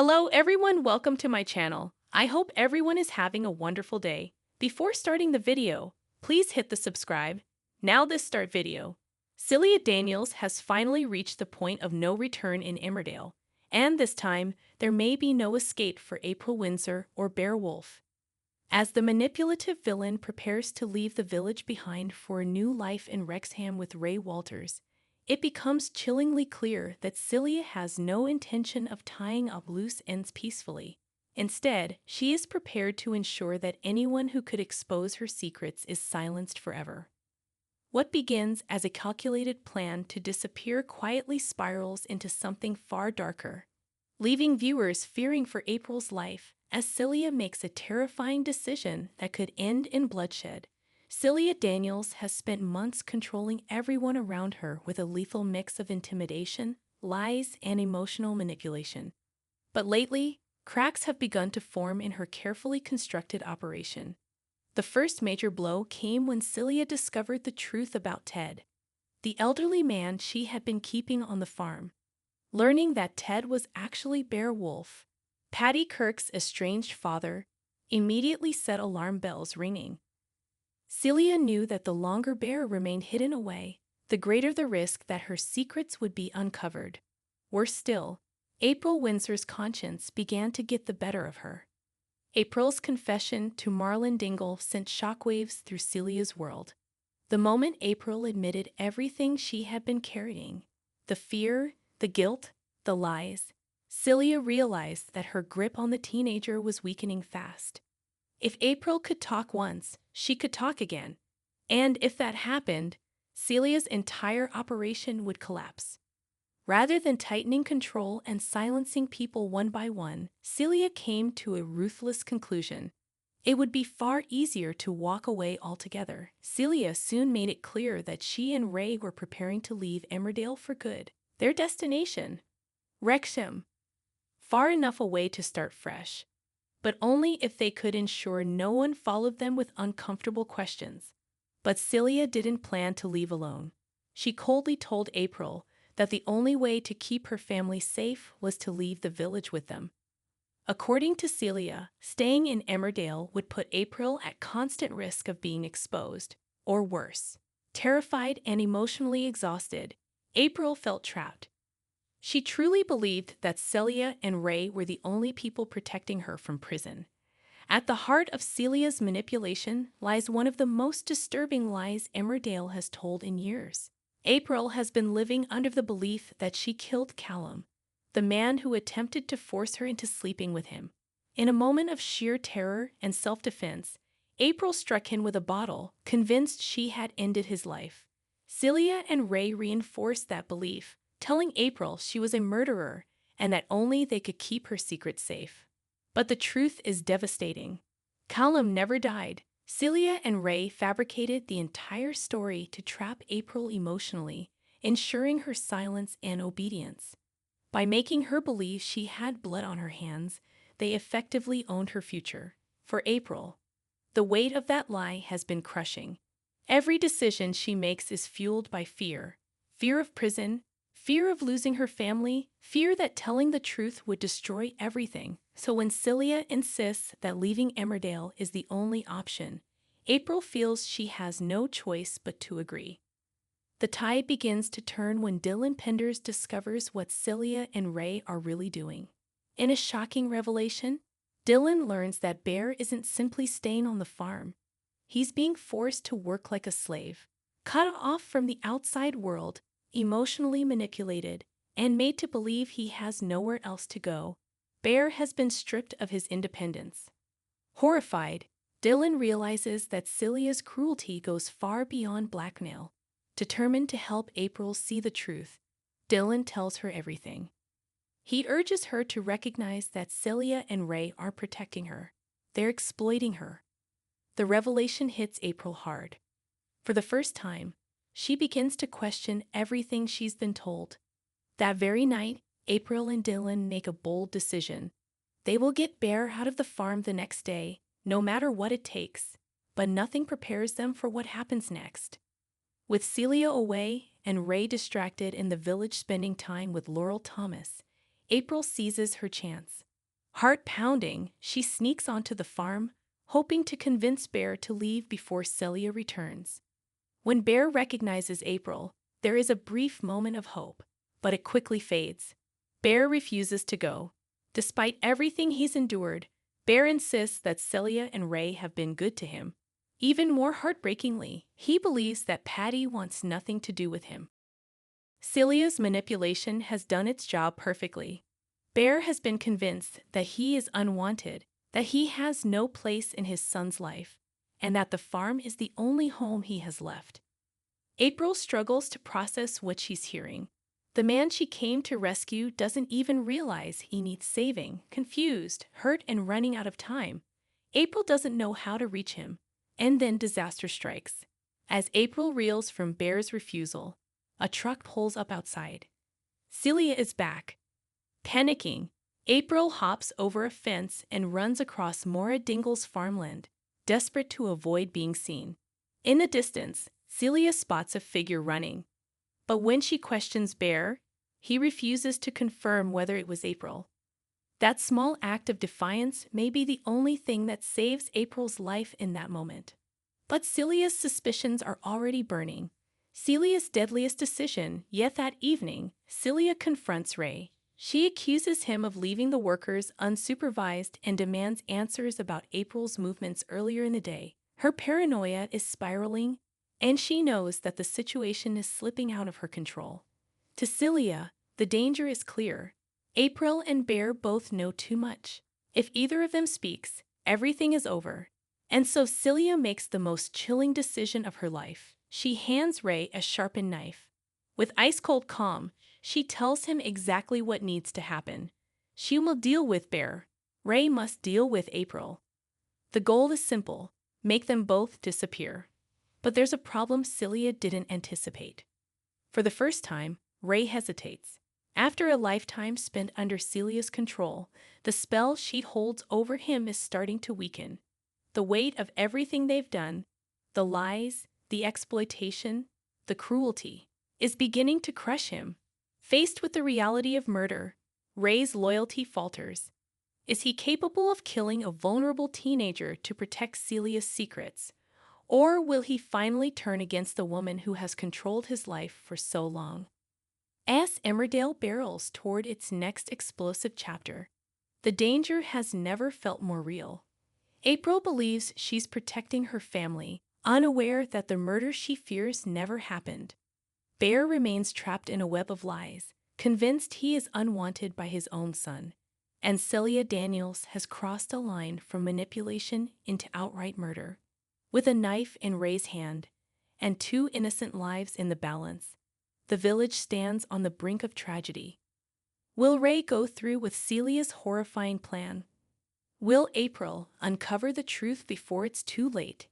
Hello everyone, welcome to my channel. I hope everyone is having a wonderful day. Before starting the video, please hit the subscribe. Now this start video. Celia Daniels has finally reached the point of no return in Emmerdale, and this time there may be no escape for April Windsor or Beowulf. As the manipulative villain prepares to leave the village behind for a new life in Wrexham with Ray Walters, it becomes chillingly clear that Celia has no intention of tying up loose ends peacefully. Instead, she is prepared to ensure that anyone who could expose her secrets is silenced forever. What begins as a calculated plan to disappear quietly spirals into something far darker, leaving viewers fearing for April's life as Celia makes a terrifying decision that could end in bloodshed. Celia Daniels has spent months controlling everyone around her with a lethal mix of intimidation, lies, and emotional manipulation. But lately, cracks have begun to form in her carefully constructed operation. The first major blow came when Celia discovered the truth about Ted, the elderly man she had been keeping on the farm. Learning that Ted was actually Beowulf, Paddy Kirk's estranged father, immediately set alarm bells ringing. Celia knew that the longer Bear remained hidden away, the greater the risk that her secrets would be uncovered. Worse still, April Windsor's conscience began to get the better of her. April's confession to Marlon Dingle sent shockwaves through Celia's world. The moment April admitted everything she had been carrying, the fear, the guilt, the lies, Celia realized that her grip on the teenager was weakening fast. If April could talk once, she could talk again. And if that happened, Celia's entire operation would collapse. Rather than tightening control and silencing people one by one, Celia came to a ruthless conclusion. It would be far easier to walk away altogether. Celia soon made it clear that she and Ray were preparing to leave Emmerdale for good. Their destination? Wrexham. Far enough away to start fresh, but only if they could ensure no one followed them with uncomfortable questions. But Celia didn't plan to leave alone. She coldly told April that the only way to keep her family safe was to leave the village with them. According to Celia, staying in Emmerdale would put April at constant risk of being exposed, or worse. Terrified and emotionally exhausted, April felt trapped. She truly believed that Celia and Ray were the only people protecting her from prison. At the heart of Celia's manipulation lies one of the most disturbing lies Emmerdale has told in years. April has been living under the belief that she killed Callum, the man who attempted to force her into sleeping with him. In a moment of sheer terror and self-defense, April struck him with a bottle, convinced she had ended his life. Celia and Ray reinforced that belief, telling April she was a murderer and that only they could keep her secret safe. But the truth is devastating. Callum never died. Celia and Ray fabricated the entire story to trap April emotionally, ensuring her silence and obedience. By making her believe she had blood on her hands, they effectively owned her future. For April, the weight of that lie has been crushing. Every decision she makes is fueled by fear. Fear of prison, fear of losing her family, fear that telling the truth would destroy everything. So when Celia insists that leaving Emmerdale is the only option, April feels she has no choice but to agree. The tide begins to turn when Dylan Penders discovers what Celia and Ray are really doing. In a shocking revelation, Dylan learns that Bear isn't simply staying on the farm. He's being forced to work like a slave, cut off from the outside world, emotionally manipulated, and made to believe he has nowhere else to go. Bear has been stripped of his independence. Horrified, Dylan realizes that Celia's cruelty goes far beyond blackmail. Determined to help April see the truth, Dylan tells her everything. He urges her to recognize that Celia and Ray aren't protecting her. They're exploiting her. The revelation hits April hard. For the first time, she begins to question everything she's been told. That very night, April and Dylan make a bold decision. They will get Bear out of the farm the next day, no matter what it takes, but nothing prepares them for what happens next. With Celia away and Ray distracted in the village spending time with Laurel Thomas, April seizes her chance. Heart pounding, she sneaks onto the farm, hoping to convince Bear to leave before Celia returns. When Bear recognizes April, there is a brief moment of hope, but it quickly fades. Bear refuses to go. Despite everything he's endured, Bear insists that Celia and Ray have been good to him. Even more heartbreakingly, he believes that Patty wants nothing to do with him. Celia's manipulation has done its job perfectly. Bear has been convinced that he is unwanted, that he has no place in his son's life, and that the farm is the only home he has left. April struggles to process what she's hearing. The man she came to rescue doesn't even realize he needs saving. Confused, hurt, and running out of time, April doesn't know how to reach him. And then disaster strikes. As April reels from Bear's refusal, a truck pulls up outside. Celia is back. Panicking, April hops over a fence and runs across Maura Dingle's farmland, desperate to avoid being seen. In the distance, Celia spots a figure running. But when she questions Bear, he refuses to confirm whether it was April. That small act of defiance may be the only thing that saves April's life in that moment. But Celia's suspicions are already burning. Celia's deadliest decision, yet that evening, Celia confronts Ray. She accuses him of leaving the workers unsupervised and demands answers about April's movements earlier in the day. Her paranoia is spiraling, and she knows that the situation is slipping out of her control. To Celia, the danger is clear. April and Bear both know too much. If either of them speaks, everything is over. And so Celia makes the most chilling decision of her life. She hands Ray a sharpened knife. With ice-cold calm, she tells him exactly what needs to happen. She will deal with Bear. Ray must deal with April. The goal is simple: make them both disappear. But there's a problem Celia didn't anticipate. For the first time, Ray hesitates. After a lifetime spent under Celia's control, the spell she holds over him is starting to weaken. The weight of everything they've done, the lies, the exploitation, the cruelty, is beginning to crush him. Faced with the reality of murder, Ray's loyalty falters. Is he capable of killing a vulnerable teenager to protect Celia's secrets? Or will he finally turn against the woman who has controlled his life for so long? As Emmerdale barrels toward its next explosive chapter, the danger has never felt more real. April believes she's protecting her family, unaware that the murder she fears never happened. Bear remains trapped in a web of lies, convinced he is unwanted by his own son. And Celia Daniels has crossed a line from manipulation into outright murder. With a knife in Ray's hand and 2 innocent lives in the balance, the village stands on the brink of tragedy. Will Ray go through with Celia's horrifying plan? Will April uncover the truth before it's too late?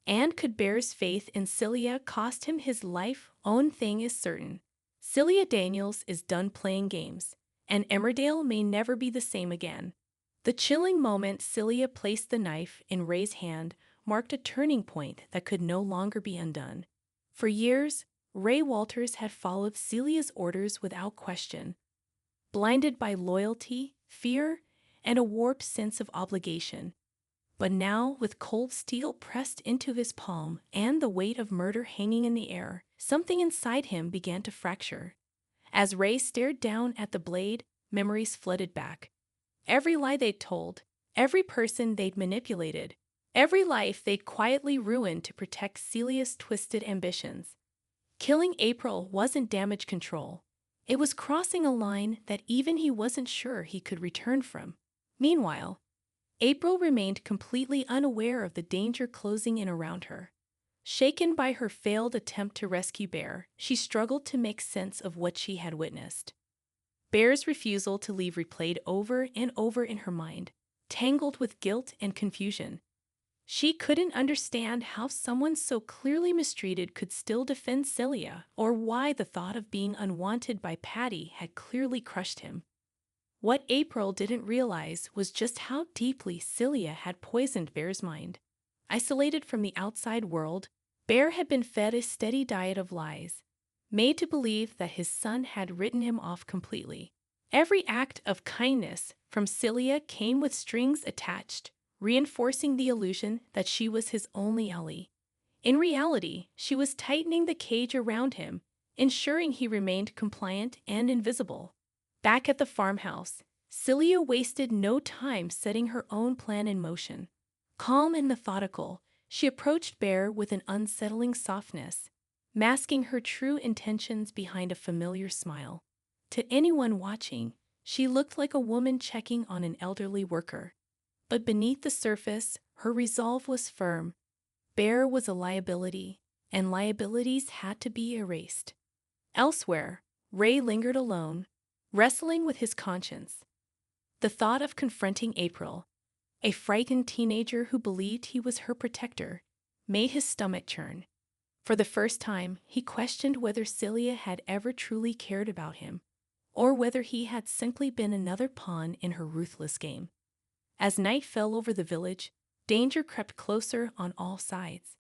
And could Bear's faith in Celia cost him his life? One thing is certain: Celia Daniels is done playing games, and Emmerdale may never be the same again. The chilling moment Celia placed the knife in Ray's hand marked a turning point that could no longer be undone. For years, Ray Walters had followed Celia's orders without question, blinded by loyalty, fear, and a warped sense of obligation. But now, with cold steel pressed into his palm and the weight of murder hanging in the air, something inside him began to fracture. As Ray stared down at the blade, memories flooded back. Every lie they'd told, every person they'd manipulated, every life they'd quietly ruined to protect Celia's twisted ambitions. Killing April wasn't damage control. It was crossing a line that even he wasn't sure he could return from. Meanwhile, April remained completely unaware of the danger closing in around her. Shaken by her failed attempt to rescue Bear, she struggled to make sense of what she had witnessed. Bear's refusal to leave replayed over and over in her mind, tangled with guilt and confusion. She couldn't understand how someone so clearly mistreated could still defend Celia, or why the thought of being unwanted by Patty had clearly crushed him. What April didn't realize was just how deeply Celia had poisoned Bear's mind. Isolated from the outside world, Bear had been fed a steady diet of lies, made to believe that his son had written him off completely. Every act of kindness from Celia came with strings attached, reinforcing the illusion that she was his only ally. In reality, she was tightening the cage around him, ensuring he remained compliant and invisible. Back at the farmhouse, Celia wasted no time setting her own plan in motion. Calm and methodical, she approached Bear with an unsettling softness, masking her true intentions behind a familiar smile. To anyone watching, she looked like a woman checking on an elderly worker. But beneath the surface, her resolve was firm. Bear was a liability, and liabilities had to be erased. Elsewhere, Ray lingered alone, wrestling with his conscience. The thought of confronting April, a frightened teenager who believed he was her protector, made his stomach churn. For the first time, he questioned whether Celia had ever truly cared about him, or whether he had simply been another pawn in her ruthless game. As night fell over the village, danger crept closer on all sides.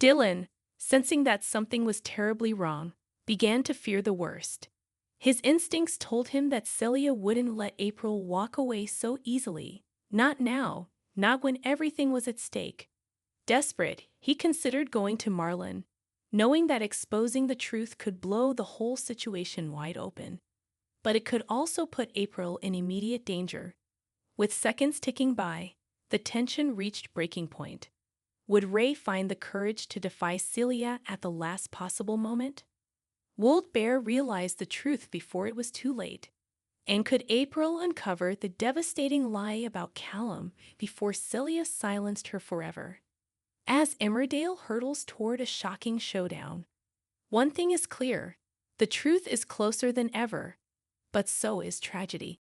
Dylan, sensing that something was terribly wrong, began to fear the worst. His instincts told him that Celia wouldn't let April walk away so easily. Not now, not when everything was at stake. Desperate, he considered going to Marlin, knowing that exposing the truth could blow the whole situation wide open. But it could also put April in immediate danger. With seconds ticking by, the tension reached breaking point. Would Ray find the courage to defy Celia at the last possible moment? Would Bear realize the truth before it was too late? And could April uncover the devastating lie about Callum before Celia silenced her forever? As Emmerdale hurtles toward a shocking showdown, one thing is clear: the truth is closer than ever, but so is tragedy.